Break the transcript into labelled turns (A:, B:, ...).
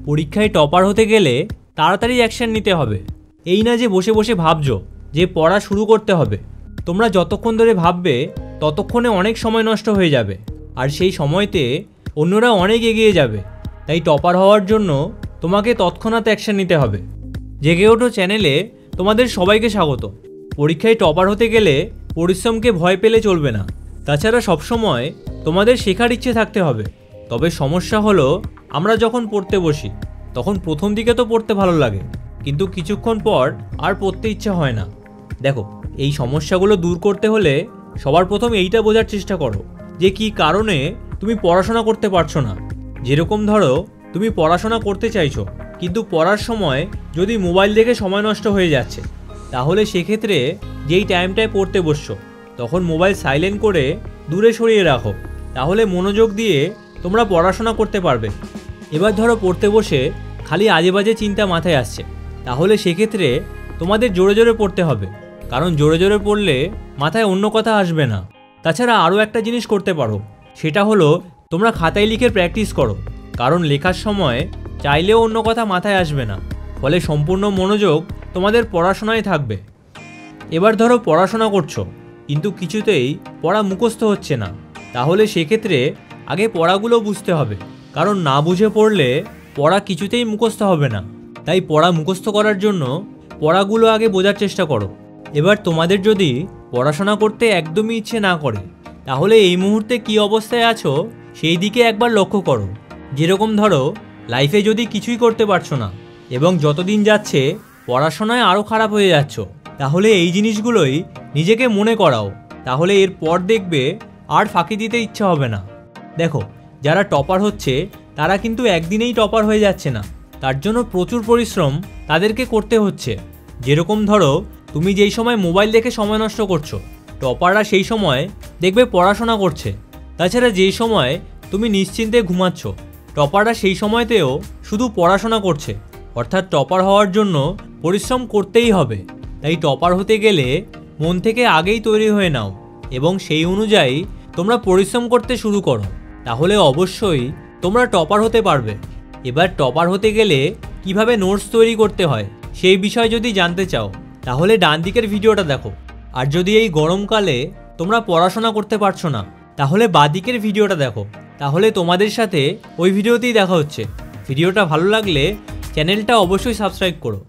A: পরীক্ষায় টপার হতে গেলে তাড়াতাড়ি অ্যাকশন নিতে হবে। এই না যে বসে বসে ভাবছো যে পড়া শুরু করতে হবে। তোমরা যতক্ষণ ধরে ভাববে ততক্ষণে অনেক সময় নষ্ট হয়ে যাবে, আর সেই সময়তে অন্যরা অনেক এগিয়ে যাবে। তাই টপার হওয়ার জন্য তোমাকে তৎক্ষণাৎ অ্যাকশন নিতে হবে। জেগে ওঠো চ্যানেলে তোমাদের সবাইকে স্বাগত। পরীক্ষায় টপার হতে গেলে পরিশ্রমকে ভয় পেলে চলবে না। তাছাড়া সবসময় তোমাদের শেখার ইচ্ছে থাকতে হবে। তবে সমস্যা হলো, আমরা যখন পড়তে বসি তখন প্রথম দিকে তো পড়তে ভালো লাগে, কিন্তু কিছুক্ষণ পর আর পড়তে ইচ্ছে হয় না। দেখো, এই সমস্যাগুলো দূর করতে হলে সবার প্রথম এইটা বোঝার চেষ্টা করো যে কী কারণে তুমি পড়াশোনা করতে পারছো না। যেরকম ধরো, তুমি পড়াশোনা করতে চাইছো, কিন্তু পড়ার সময় যদি মোবাইল দেখে সময় নষ্ট হয়ে যাচ্ছে, তাহলে সেক্ষেত্রে যেই টাইমটায় পড়তে বসছো তখন মোবাইল সাইলেন্ট করে দূরে সরিয়ে রাখো। তাহলে মনোযোগ দিয়ে তোমরা পড়াশোনা করতে পারবে। এবার ধরো পড়তে বসে খালি আজে বাজে চিন্তা মাথায় আসছে, তাহলে সেক্ষেত্রে তোমাদের জোরে জোরে পড়তে হবে, কারণ জোরে জোরে পড়লে মাথায় অন্য কথা আসবে না। তাছাড়া আরও একটা জিনিস করতে পারো, সেটা হলো তোমরা খাতায় লিখে প্র্যাকটিস করো, কারণ লেখার সময় চাইলেও অন্য কথা মাথায় আসবে না, ফলে সম্পূর্ণ মনোযোগ তোমাদের পড়াশোনায় থাকবে। এবার ধরো পড়াশোনা করছো, কিন্তু কিছুতেই পড়া মুখস্থ হচ্ছে না, তাহলে সেক্ষেত্রে আগে পড়াগুলো বুঝতে হবে, কারণ না বুঝে পড়লে পড়া কিছুতেই মুখস্থ হবে না। তাই পড়া মুখস্থ করার জন্য পড়াগুলো আগে বোঝার চেষ্টা করো। এবার তোমাদের যদি পড়াশোনা করতে একদমই ইচ্ছে না করে, তাহলে এই মুহূর্তে কী অবস্থায় আছো সেই দিকে একবার লক্ষ্য করো। যেরকম ধরো, লাইফে যদি কিছুই করতে পারছো না এবং যতদিন যাচ্ছে পড়াশোনায় আরও খারাপ হয়ে যাচ্ছ, তাহলে এই জিনিসগুলোই নিজেকে মনে করাও, তাহলে এরপর দেখবে আর ফাঁকি দিতে ইচ্ছা হবে না। দেখো, যারা টপার হচ্ছে তারা কিন্তু একদিনেই টপার হয়ে যাচ্ছে না, তার জন্য প্রচুর পরিশ্রম তাদেরকে করতে হচ্ছে। যেরকম ধরো, তুমি যেই সময় মোবাইল দেখে সময় নষ্ট করছো, টপাররা সেই সময় দেখবে পড়াশোনা করছে। তাছাড়া যেই সময় তুমি নিশ্চিন্তে ঘুমাচ্ছ, টপাররা সেই সময়তেও শুধু পড়াশোনা করছে। অর্থাৎ টপার হওয়ার জন্য পরিশ্রম করতেই হবে। তাই টপার হতে গেলে মন থেকে আগেই তৈরি হয়ে নাও এবং সেই অনুযায়ী তোমরা পরিশ্রম করতে শুরু করো, তাহলে অবশ্যই তোমরা টপার হতে পারবে। এবার টপার হতে গেলে কিভাবে নোটস তৈরি করতে হয় সেই বিষয় যদি জানতে চাও, তাহলে ডান দিকের ভিডিওটা দেখো। আর যদি এই গরমকালে তোমরা পড়াশোনা করতে পারছো না, তাহলে বাঁ দিকের ভিডিওটা দেখো। তাহলে তোমাদের সাথে ওই ভিডিওতেই দেখা হচ্ছে। ভিডিওটা ভালো লাগলে চ্যানেলটা অবশ্যই সাবস্ক্রাইব করো।